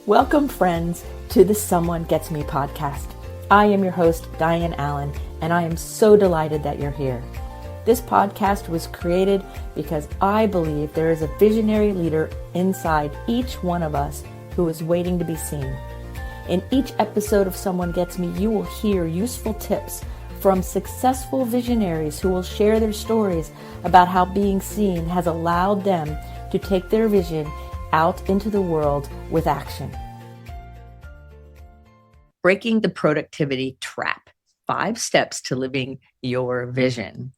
Welcome, friends, to the Someone Gets Me podcast. I am your host, Dianne A, and I am so delighted that you're here. This podcast was created because I believe there is a visionary leader inside each one of us who is waiting to be seen. In each episode of Someone Gets Me, you will hear useful tips from successful visionaries who will share their stories about how being seen has allowed them to take their vision out into the world with action. Breaking the productivity trap. 5 steps to living your vision.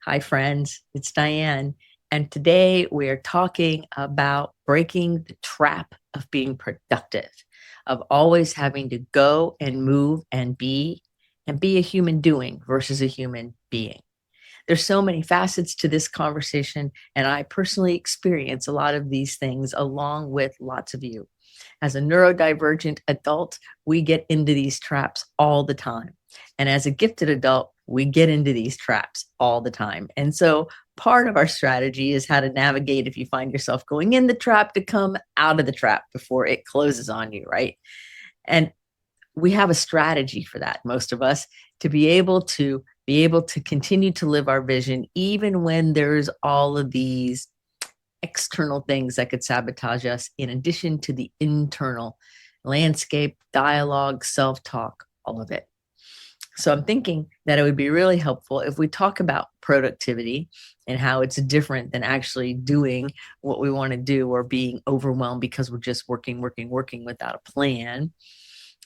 Hi, friends. It's Dianne. And today we are talking about breaking the trap of being productive, of always having to go and move and be a human doing versus a human being. There's so many facets to this conversation, and I personally experience a lot of these things along with lots of you. As a neurodivergent adult, we get into these traps all the time. And as a gifted adult, we get into these traps all the time. And so part of our strategy is how to navigate if you find yourself going in the trap to come out of the trap before it closes on you, right? And we have a strategy for that, most of us, to be able to continue to live our vision, even when there's all of these external things that could sabotage us, in addition to the internal landscape, dialogue, self-talk, all of it. So I'm thinking that it would be really helpful if we talk about productivity and how it's different than actually doing what we want to do or being overwhelmed because we're just working without a plan,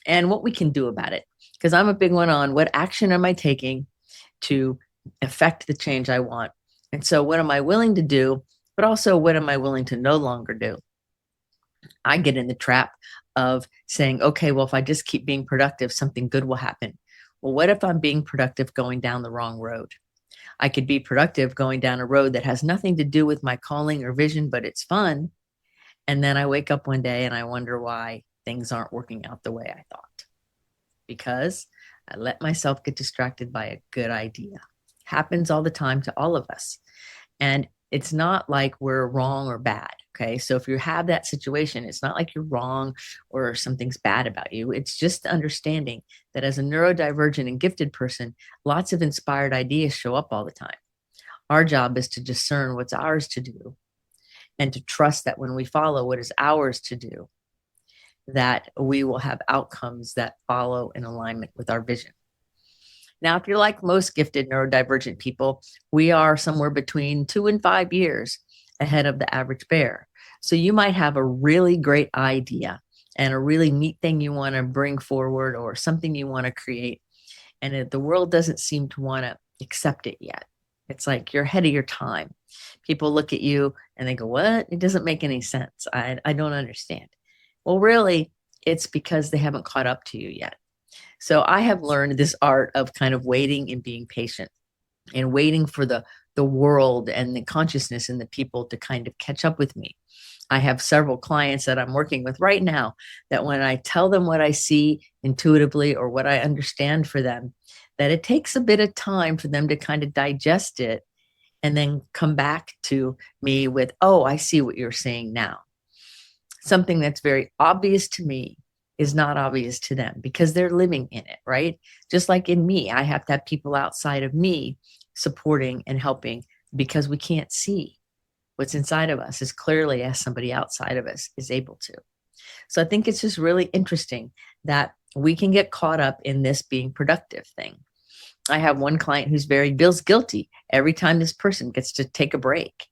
and what we can do about it. Because I'm a big one on what action am I taking to affect the change I want. And so what am I willing to do, but also what am I willing to no longer do? I get in the trap of saying, okay, well, if I just keep being productive, something good will happen. Well, what if I'm being productive going down the wrong road? I could be productive going down a road that has nothing to do with my calling or vision, but it's fun. And then I wake up one day and I wonder why things aren't working out the way I thought. Because I let myself get distracted by a good idea. Happens all the time to all of us. And it's not like we're wrong or bad. Okay. So if you have that situation, it's not like you're wrong or something's bad about you. It's just understanding that as a neurodivergent and gifted person, lots of inspired ideas show up all the time. Our job is to discern what's ours to do and to trust that when we follow what is ours to do, that we will have outcomes that follow in alignment with our vision. Now, if you're like most gifted neurodivergent people, we are somewhere between 2 and 5 years ahead of the average bear. So you might have a really great idea and a really neat thing you want to bring forward or something you want to create, and the world doesn't seem to want to accept it yet. It's like you're ahead of your time. People look at you and they go, what? It doesn't make any sense. I don't understand. Well, really, it's because they haven't caught up to you yet. So I have learned this art of kind of waiting and being patient and waiting for the world and the consciousness and the people to kind of catch up with me. I have several clients that I'm working with right now that when I tell them what I see intuitively or what I understand for them, that it takes a bit of time for them to kind of digest it and then come back to me with, oh, I see what you're saying now. Something that's very obvious to me is not obvious to them because they're living in it, right? Just like in me, I have to have people outside of me supporting and helping because we can't see what's inside of us as clearly as somebody outside of us is able to. So I think it's just really interesting that we can get caught up in this being productive thing. I have one client who's feels guilty every time this person gets to take a break.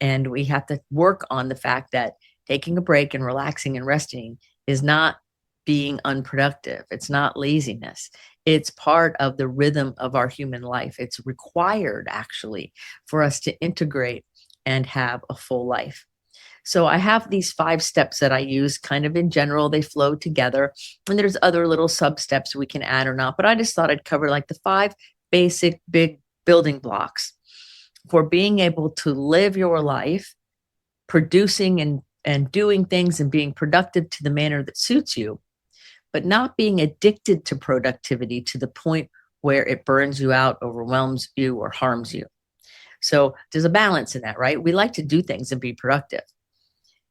And we have to work on the fact that taking a break and relaxing and resting is not being unproductive. It's not laziness. It's part of the rhythm of our human life. It's required, actually, for us to integrate and have a full life. So I have these 5 steps that I use kind of in general. They flow together. And there's other little sub steps we can add or not. But I just thought I'd cover like the 5 basic big building blocks for being able to live your life, producing and doing things and being productive to the manner that suits you, but not being addicted to productivity to the point where it burns you out, overwhelms you, or harms you. So there's a balance in that, right? We like to do things and be productive.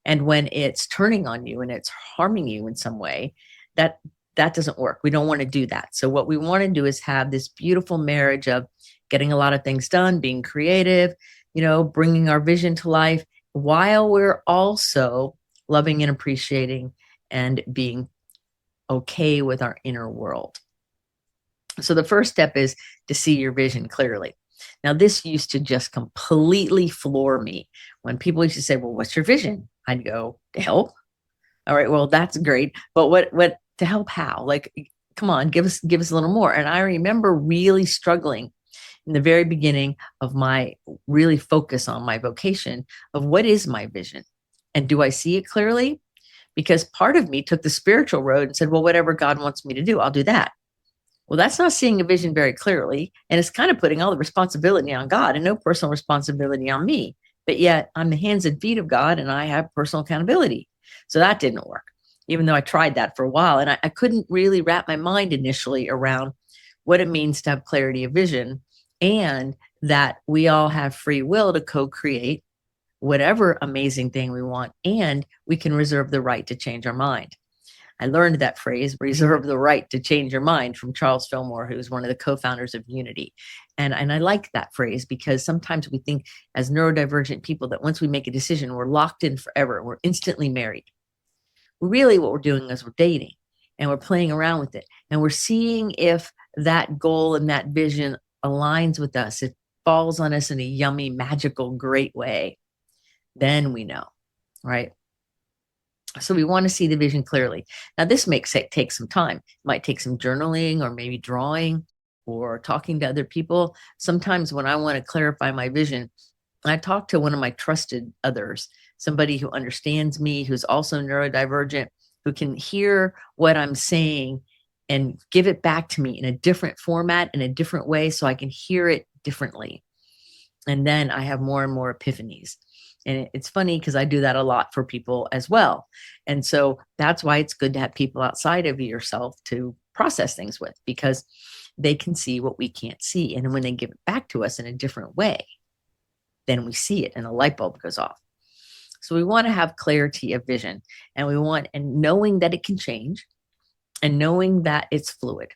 And when it's turning on you and it's harming you in some way, that that doesn't work. We don't want to do that. So what we want to do is have this beautiful marriage of getting a lot of things done, being creative, bringing our vision to life while we're also loving and appreciating and being okay with our inner world. So the first step is to see your vision clearly. Now, this used to just completely floor me when people used to say, well, what's your vision? I'd go, to help. All right, well, that's great. But what to help how? Like, come on, give us a little more. And I remember really struggling in the very beginning of my really focus on my vocation of what is my vision? And do I see it clearly? Because part of me took the spiritual road and said, well, whatever God wants me to do, I'll do that. Well, that's not seeing a vision very clearly. And it's kind of putting all the responsibility on God and no personal responsibility on me. But yet I'm the hands and feet of God and I have personal accountability. So that didn't work, even though I tried that for a while. And I couldn't really wrap my mind initially around what it means to have clarity of vision and that we all have free will to co-create whatever amazing thing we want. And we can reserve the right to change our mind. I learned that phrase, reserve the right to change your mind, from Charles Fillmore, who's one of the co-founders of Unity. And I like that phrase because sometimes we think as neurodivergent people that once we make a decision, we're locked in forever. We're instantly married. Really what we're doing is we're dating and we're playing around with it. And we're seeing if that goal and that vision aligns with us. It falls on us in a yummy, magical, great way. Then we know, right? So we want to see the vision clearly. Now, this makes it take some time. It might take some journaling or maybe drawing or talking to other people. Sometimes when I want to clarify my vision, I talk to one of my trusted others, somebody who understands me, who's also neurodivergent, who can hear what I'm saying and give it back to me in a different format, in a different way, so I can hear it differently. And then I have more and more epiphanies. And it's funny because I do that a lot for people as well. And so that's why it's good to have people outside of yourself to process things with, because they can see what we can't see. And when they give it back to us in a different way, then we see it and a light bulb goes off. So we want to have clarity of vision, and knowing that it can change and knowing that it's fluid.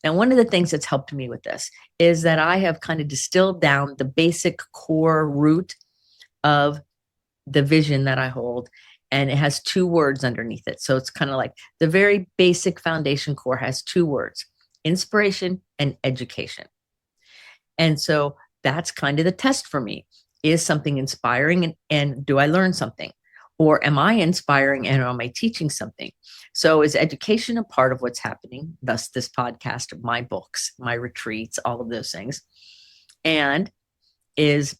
Now, one of the things that's helped me with this is that I have kind of distilled down the basic core root of the vision that I hold, and it has two words underneath it. So it's kind of like the very basic foundation core has two words: inspiration and education. And so that's kind of the test for me. Is something inspiring, and do I learn something? Or am I inspiring and am I teaching something? So is education a part of what's happening? Thus this podcast, my books, my retreats, all of those things. And is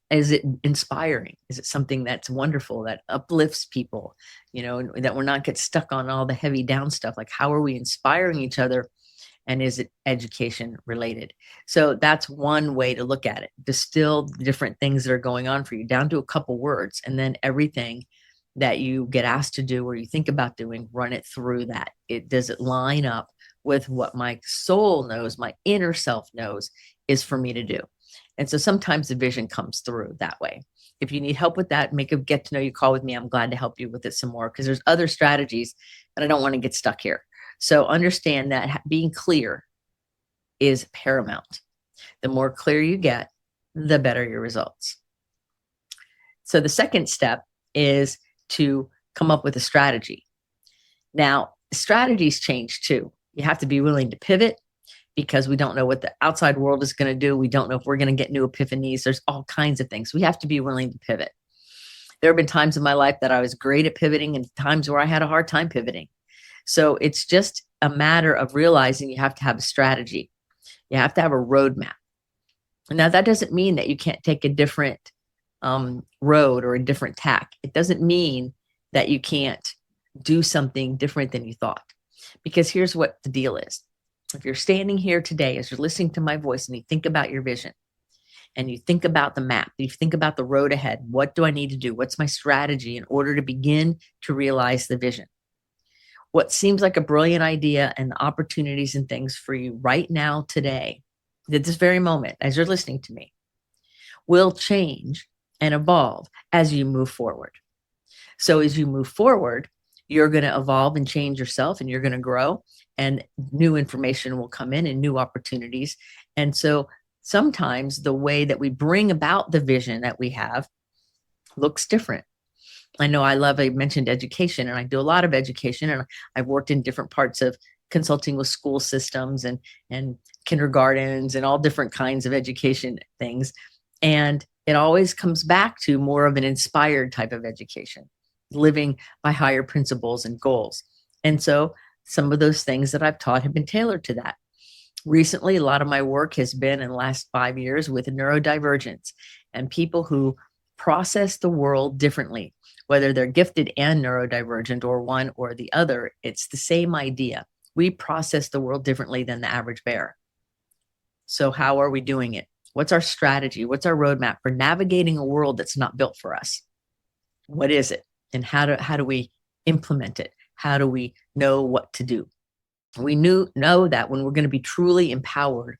it inspiring? Is it something that's wonderful, that uplifts people, that we're not get stuck on all the heavy down stuff? Like, how are we inspiring each other? And is it education related? So that's one way to look at it. Distill the different things that are going on for you down to a couple words, and then everything that you get asked to do or you think about doing, run it through that. Does it line up with what my soul knows, my inner self knows is for me to do? And so sometimes the vision comes through that way. If you need help with that, make a get to know you call with me. I'm glad to help you with it some more, because there's other strategies, but I don't want to get stuck here. So understand that being clear is paramount. The more clear you get, the better your results. So the second step is to come up with a strategy. Now, strategies change too. You have to be willing to pivot, because we don't know what the outside world is going to do. We don't know if we're going to get new epiphanies. There's all kinds of things. We have to be willing to pivot. There have been times in my life that I was great at pivoting and times where I had a hard time pivoting. So it's just a matter of realizing you have to have a strategy. You have to have a roadmap. Now, that doesn't mean that you can't take a different road or a different tack. It doesn't mean that you can't do something different than you thought. Because here's what the deal is. If you're standing here today, as you're listening to my voice, and you think about your vision, and you think about the map, you think about the road ahead, what do I need to do? What's my strategy in order to begin to realize the vision? What seems like a brilliant idea and the opportunities and things for you right now, today, at this very moment, as you're listening to me, will change and evolve as you move forward. So as you move forward, you're going to evolve and change yourself, and you're going to grow, and new information will come in and new opportunities. And so sometimes the way that we bring about the vision that we have looks different. I know I mentioned education, and I do a lot of education, and I've worked in different parts of consulting with school systems and kindergartens and all different kinds of education things. And it always comes back to more of an inspired type of education, living by higher principles and goals. And so some of those things that I've taught have been tailored to that. Recently, a lot of my work has been in the last 5 years with neurodivergence and people who process the world differently, whether they're gifted and neurodivergent or one or the other. It's the same idea. We process the world differently than the average bear. So how are we doing it? What's our strategy? What's our roadmap for navigating a world that's not built for us? What is it? And how do we implement it? How do we know what to do? We know that when we're going to be truly empowered,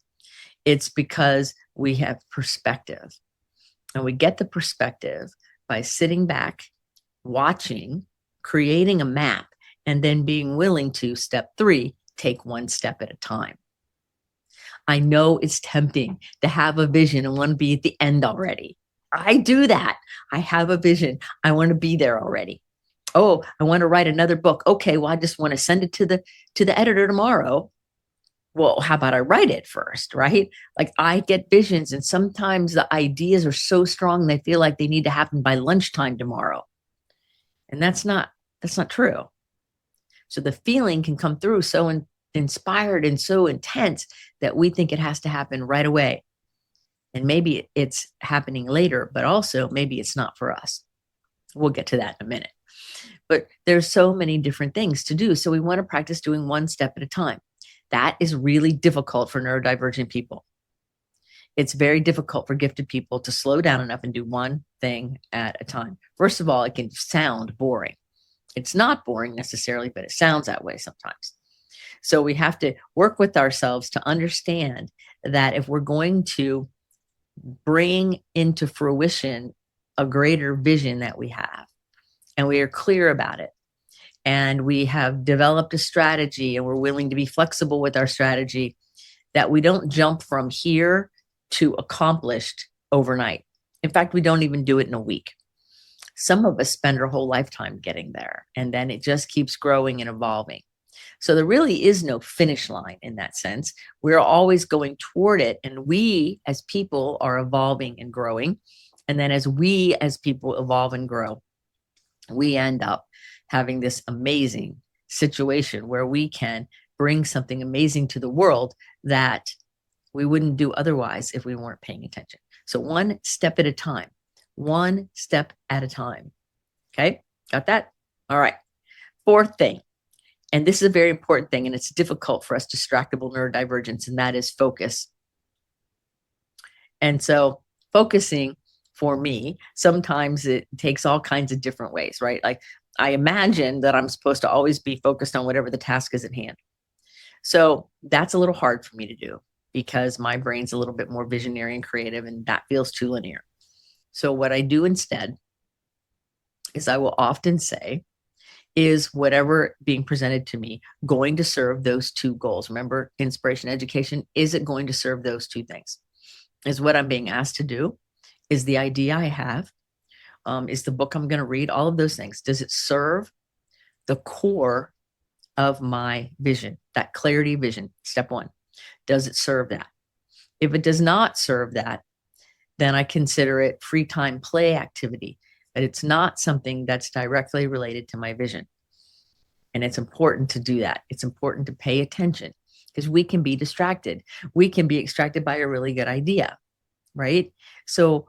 it's because we have perspective. And we get the perspective by sitting back, watching, creating a map, and then being willing to, step 3, take one step at a time. I know it's tempting to have a vision and want to be at the end already. I do that. I have a vision. I want to be there already. Oh, I want to write another book. Okay, well, I just want to send it to the editor tomorrow. Well, how about I write it first, right? Like, I get visions, and sometimes the ideas are so strong they feel like they need to happen by lunchtime tomorrow. And that's not true. So the feeling can come through so inspired and so intense that we think it has to happen right away. And maybe it's happening later, but also maybe it's not for us. We'll get to that in a minute. But there's so many different things to do. So we want to practice doing one step at a time. That is really difficult for neurodivergent people. It's very difficult for gifted people to slow down enough and do one thing at a time. First of all, it can sound boring. It's not boring necessarily, but it sounds that way sometimes. So we have to work with ourselves to understand that if we're going to bring into fruition a greater vision that we have, and we are clear about it, and we have developed a strategy, and we're willing to be flexible with our strategy, that we don't jump from here to accomplished overnight. In fact, we don't even do it in a week. Some of us spend our whole lifetime getting there, and then it just keeps growing and evolving. So there really is no finish line in that sense. We're always going toward it, and we as people are evolving and growing. And then as we as people evolve and grow, we end up having this amazing situation where we can bring something amazing to the world that we wouldn't do otherwise if we weren't paying attention. So one step at a time, one step at a time. Okay, got that? All right. Fourth thing, and this is a very important thing, and it's difficult for us distractible neurodivergence, and that is focus. And so focusing for me, sometimes it takes all kinds of different ways, right? Like, I imagine that I'm supposed to always be focused on whatever the task is at hand. So that's a little hard for me to do because my brain's a little bit more visionary and creative, and that feels too linear. So what I do instead is I will often say, is whatever being presented to me going to serve those two goals? Remember, inspiration, education, is it going to serve those two things? Is what I'm being asked to do? Is the idea I have? Is the book I'm going to read? All of those things. Does it serve the core of my vision, that clarity vision? Step 1. Does it serve that? If it does not serve that, then I consider it free time play activity, but it's not something that's directly related to my vision. And it's important to do that. It's important to pay attention because we can be distracted. We can be distracted by a really good idea, right? So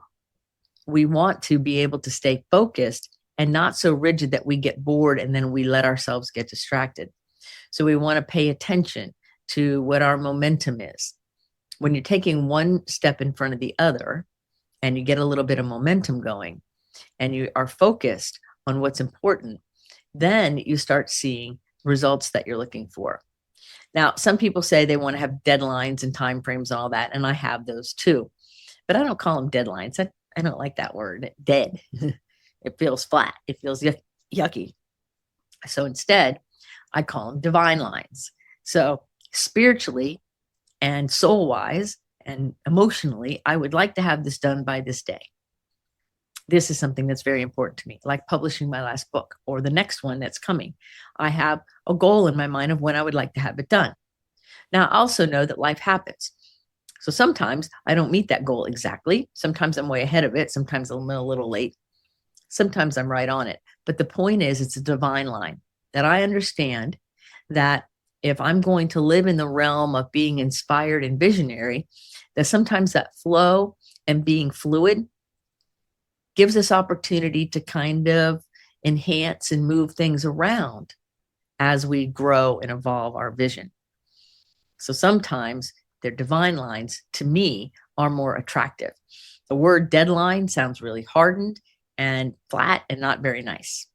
we want to be able to stay focused and not so rigid that we get bored and then we let ourselves get distracted. So we want to pay attention to what our momentum is. When you're taking one step in front of the other and you get a little bit of momentum going and you are focused on what's important, then you start seeing results that you're looking for. Now, some people say they want to have deadlines and timeframes and all that, and I have those too. But I don't call them deadlines. I don't like that word, dead. It feels flat. It feels yucky. So instead, I call them divine lines. So spiritually and soul wise and emotionally, I would like to have this done by this day. This is something that's very important to me, like publishing my last book or the next one that's coming. I have a goal in my mind of when I would like to have it done. Now, I also know that life happens. So sometimes I don't meet that goal exactly. Sometimes I'm way ahead of it. Sometimes I'm a little late. Sometimes I'm right on it. But the point is, it's a divine line that I understand that if I'm going to live in the realm of being inspired and visionary, that sometimes that flow and being fluid gives us opportunity to kind of enhance and move things around as we grow and evolve our vision. So sometimes their divine lines, to me, are more attractive. The word deadline sounds really hardened and flat and not very nice.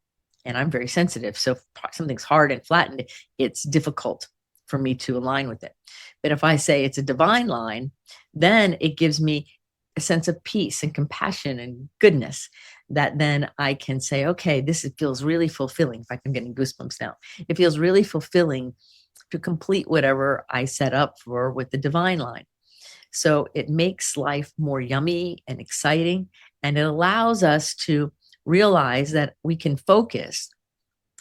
And I'm very sensitive. So if something's hard and flattened, it's difficult for me to align with it. But if I say it's a divine line, then it gives me a sense of peace and compassion and goodness that then I can say, okay, this feels really fulfilling. In fact, I'm getting goosebumps now. It feels really fulfilling to complete whatever I set up for with the divine line. So it makes life more yummy and exciting, and it allows us to realize that we can focus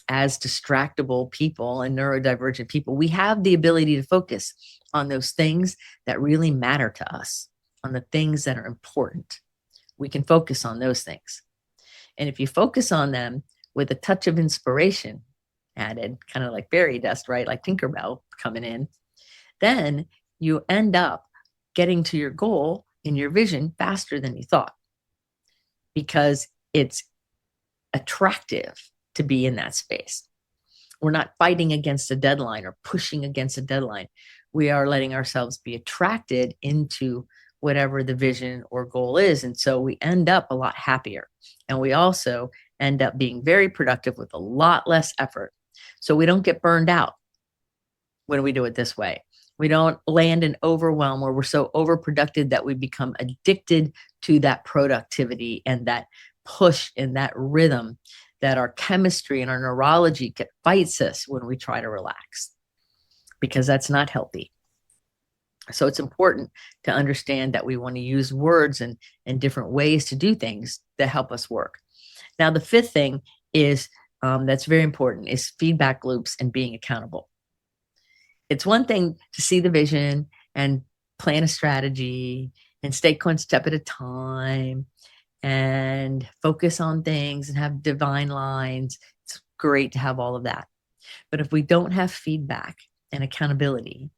as distractible people and neurodivergent people. We have the ability to focus on those things that really matter to us, on the things that are important. We can focus on those things. And if you focus on them with a touch of inspiration added, kind of like fairy dust, right? Like Tinkerbell coming in, then you end up getting to your goal in your vision faster than you thought, because it's attractive to be in that space. We're not fighting against a deadline or pushing against a deadline. We are letting ourselves be attracted into whatever the vision or goal is. And so we end up a lot happier. And we also end up being very productive with a lot less effort. So we don't get burned out when we do it this way. We don't land in overwhelm where we're so overproductive that we become addicted to that productivity and that push and that rhythm, that our chemistry and our neurology fights us when we try to relax, because that's not healthy. So it's important to understand that we want to use words and different ways to do things that help us work. Now, the fifth thing is that's very important is feedback loops and being accountable. It's one thing to see the vision and plan a strategy and stay one step at a time and focus on things and have divine lines. It's great to have all of that. But if we don't have feedback and accountability,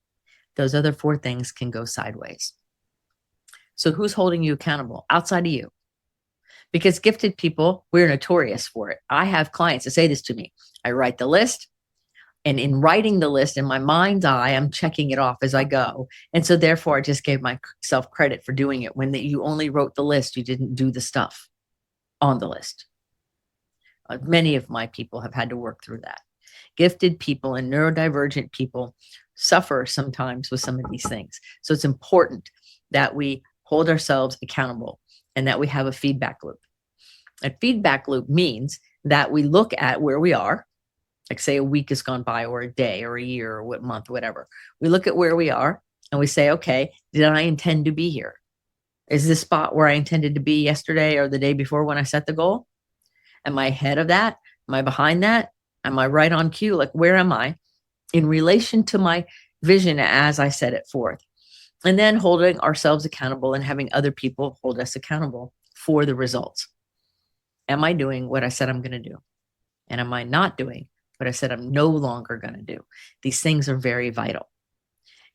those other four things can go sideways. So who's holding you accountable outside of you? Because gifted people, we're notorious for it. I have clients that say this to me. I write the list, and in writing the list in my mind's eye, I'm checking it off as I go. And so therefore, I just gave myself credit for doing it. When you only wrote the list, you didn't do the stuff on the list. Many of my people have had to work through that. Gifted people and neurodivergent people suffer sometimes with some of these things. So it's important that we hold ourselves accountable and that we have a feedback loop. A feedback loop means that we look at where we are, like say a week has gone by or a day or a year or what month, whatever. We look at where we are and we say, okay, did I intend to be here? Is this spot where I intended to be yesterday or the day before when I set the goal? Am I ahead of that? Am I behind that? Am I right on cue? Like, where am I in relation to my vision as I set it forth? And then holding ourselves accountable and having other people hold us accountable for the results. Am I doing what I said I'm going to do? And am I not doing what I said I'm no longer going to do? These things are very vital.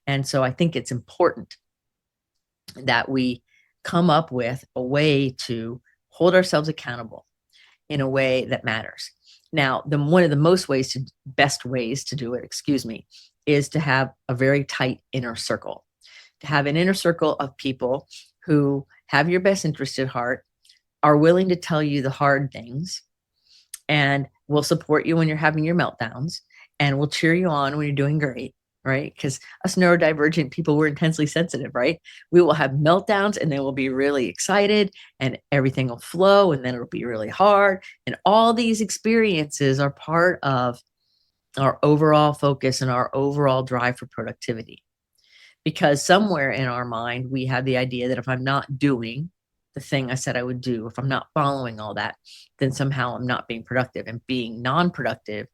And so I think it's important that we come up with a way to hold ourselves accountable in a way that matters. Now, one of the best ways to do it, is to have a very tight inner circle. To have an inner circle of people who have your best interest at heart, are willing to tell you the hard things, and will support you when you're having your meltdowns, and will cheer you on when you're doing great, right? Because us neurodivergent people, we're intensely sensitive, right? We will have meltdowns and then we'll be really excited and everything will flow and then it'll be really hard. And all these experiences are part of our overall focus and our overall drive for productivity. Because somewhere in our mind, we have the idea that if I'm not doing the thing I said I would do, if I'm not following all that, then somehow I'm not being productive. And being non productive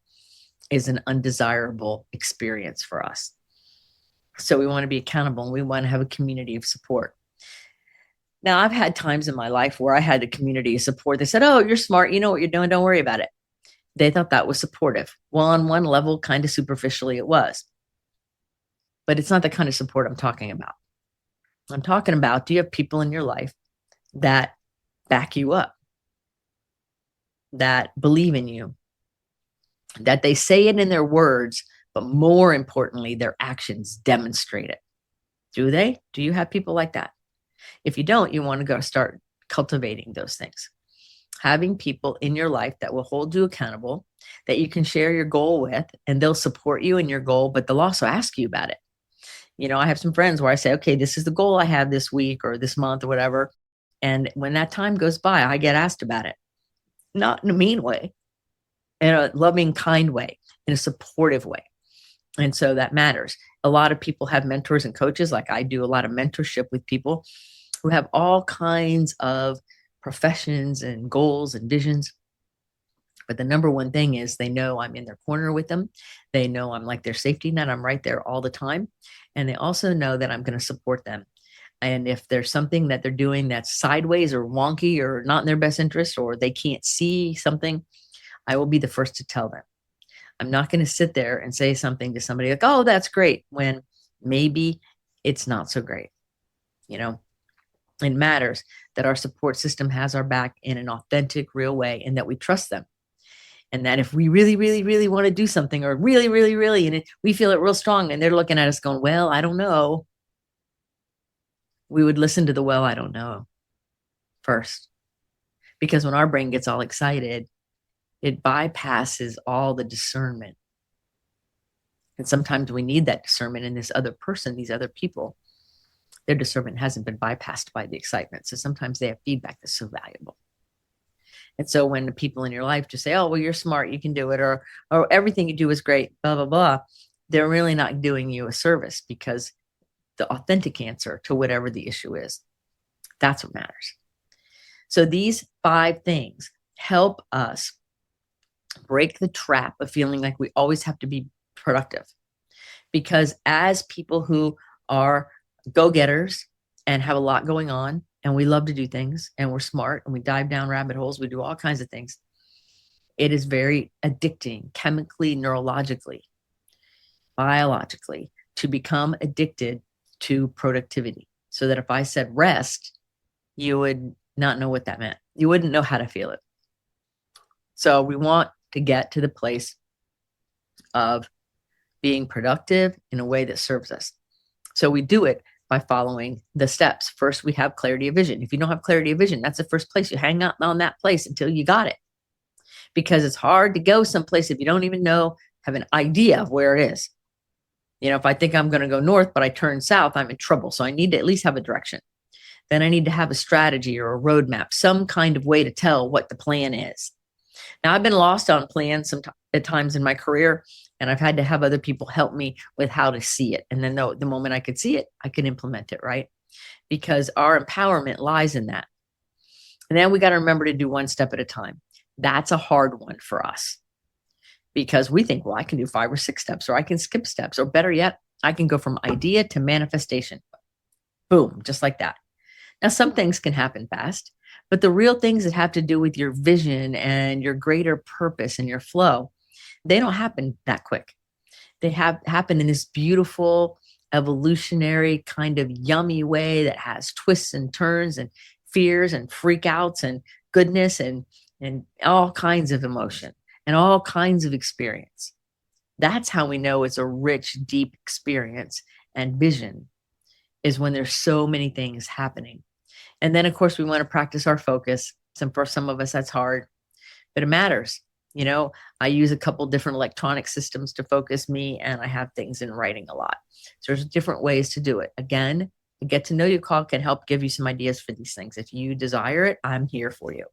is an undesirable experience for us. So we want to be accountable and we want to have a community of support. Now, I've had times in my life where I had a community of support. They said, "Oh, you're smart. You know what you're doing. Don't worry about it." They thought that was supportive. Well, on one level, kind of superficially, it was. But it's not the kind of support I'm talking about. I'm talking about, do you have people in your life that back you up, that believe in you, that they say it in their words, but more importantly, their actions demonstrate it? Do they? Do you have people like that? If you don't, you want to go start cultivating those things. Having people in your life that will hold you accountable, that you can share your goal with, and they'll support you in your goal, but they'll also ask you about it. You know, I have some friends where I say, okay, this is the goal I have this week or this month or whatever. And when that time goes by, I get asked about it, not in a mean way, in a loving, kind way, in a supportive way. And so that matters. A lot of people have mentors and coaches, like I do a lot of mentorship with people who have all kinds of professions and goals and visions. But the number one thing is they know I'm in their corner with them. They know I'm like their safety net. I'm right there all the time. And they also know that I'm going to support them. And if there's something that they're doing that's sideways or wonky or not in their best interest, or they can't see something, I will be the first to tell them. I'm not going to sit there and say something to somebody like, "Oh, that's great," when maybe it's not so great. You know, it matters that our support system has our back in an authentic, real way, and that we trust them. And that if we really, really, really want to do something, or really, really, really, and we feel it real strong, and they're looking at us going, "Well, I don't know," we would listen to the "well, I don't know" first. Because when our brain gets all excited, it bypasses all the discernment. And sometimes we need that discernment in this other person, these other people. Their discernment hasn't been bypassed by the excitement. So sometimes they have feedback that's so valuable. And so when the people in your life just say, "Oh, well, you're smart, you can do it," or everything you do is great, blah, blah, blah, they're really not doing you a service, because the authentic answer to whatever the issue is, that's what matters. So these 5 things help us break the trap of feeling like we always have to be productive. Because as people who are go-getters and have a lot going on, and we love to do things, and we're smart, and we dive down rabbit holes, we do all kinds of things, it is very addicting, chemically, neurologically, biologically, to become addicted to productivity. So that if I said rest, you would not know what that meant. You wouldn't know how to feel it. So we want to get to the place of being productive in a way that serves us. So we do it by following the steps. First, we have clarity of vision. If you don't have clarity of vision, that's the first place. You hang out on that place until you got it. Because it's hard to go someplace if you don't even have an idea of where it is. You know, if I think I'm going to go north, but I turn south, I'm in trouble. So I need to at least have a direction. Then I need to have a strategy or a roadmap, some kind of way to tell what the plan is. Now, I've been lost on plans at times in my career, and I've had to have other people help me with how to see it. And then the moment I could see it, I could implement it, right? Because our empowerment lies in that. And then we got to remember to do one step at a time. That's a hard one for us, because we think, well, I can do 5 or 6 steps, or I can skip steps, or better yet, I can go from idea to manifestation. Boom, just like that. Now, some things can happen fast, but the real things that have to do with your vision and your greater purpose and your flow, they don't happen that quick. They happen in this beautiful, evolutionary kind of yummy way that has twists and turns and fears and freakouts and goodness and all kinds of emotion and all kinds of experience. That's how we know it's a rich, deep experience and vision, is when there's so many things happening. And then, of course, we want to practice our focus. For some of us, that's hard, but it matters. You know, I use a couple different electronic systems to focus me, and I have things in writing a lot. So there's different ways to do it. Again, the Get to Know You call can help give you some ideas for these things. If you desire it, I'm here for you.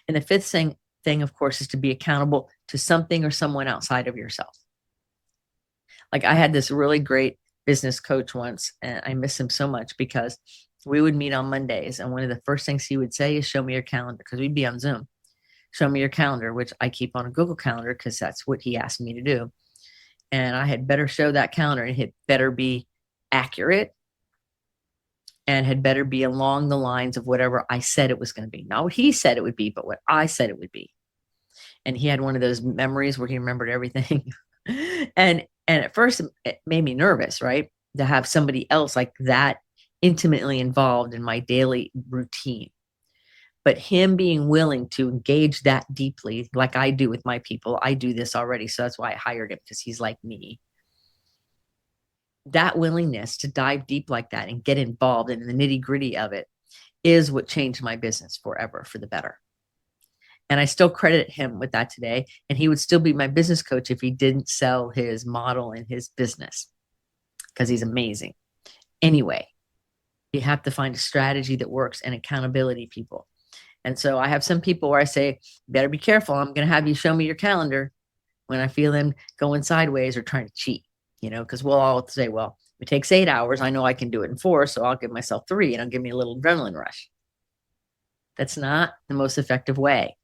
And the fifth thing, of course, is to be accountable to something or someone outside of yourself. Like I had this really great business coach once, and I miss him so much because we would meet on Mondays. And one of the first things he would say is, show me your calendar, because we'd be on Zoom. Show me your calendar, which I keep on a Google Calendar because that's what he asked me to do. And I had better show that calendar, and it better be accurate and had better be along the lines of whatever I said it was going to be. Not what he said it would be, but what I said it would be. And he had one of those memories where he remembered everything. and at first it made me nervous, right? To have somebody else like that intimately involved in my daily routine. But him being willing to engage that deeply, like I do with my people, I do this already. So that's why I hired him, because he's like me. That willingness to dive deep like that and get involved in the nitty gritty of it is what changed my business forever for the better. And I still credit him with that today. And he would still be my business coach if he didn't sell his model and his business, because he's amazing. Anyway, you have to find a strategy that works, and accountability, people. And so I have some people where I say, better be careful. I'm going to have you show me your calendar when I feel them going sideways or trying to cheat, because we'll all say, well, if it takes 8 hours, I know I can do it in 4. So I'll give myself 3, and I'll give me a little adrenaline rush. That's not the most effective way.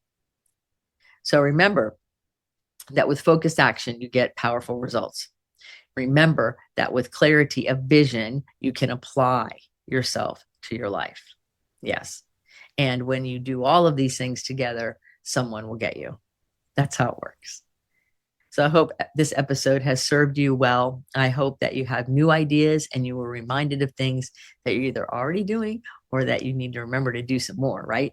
So remember that with focused action, you get powerful results. Remember that with clarity of vision, you can apply yourself to your life. Yes. And when you do all of these things together, someone will get you. That's how it works. So I hope this episode has served you well. I hope that you have new ideas and you were reminded of things that you're either already doing or that you need to remember to do some more, right?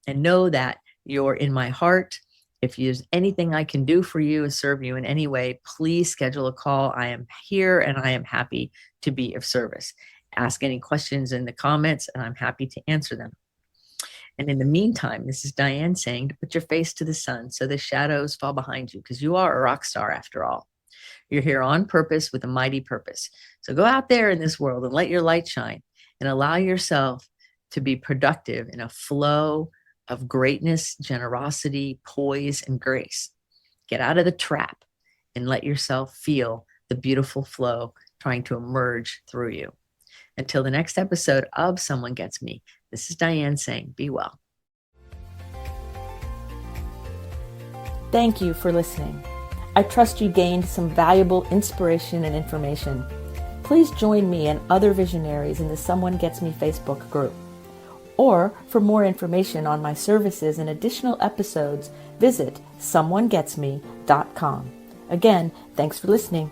And know that you're in my heart. If there's anything I can do for you and serve you in any way, please schedule a call. I am here and I am happy to be of service. Ask any questions in the comments and I'm happy to answer them. And in the meantime, this is Dianne saying to put your face to the sun so the shadows fall behind you, because you are a rock star after all. You're here on purpose with a mighty purpose. So go out there in this world and let your light shine and allow yourself to be productive in a flow of greatness, generosity, poise, and grace. Get out of the trap and let yourself feel the beautiful flow trying to emerge through you. Until the next episode of Someone Gets Me, this is Dianne saying, be well. Thank you for listening. I trust you gained some valuable inspiration and information. Please join me and other visionaries in the Someone Gets Me Facebook group. Or for more information on my services and additional episodes, visit someonegetsme.com. Again, thanks for listening.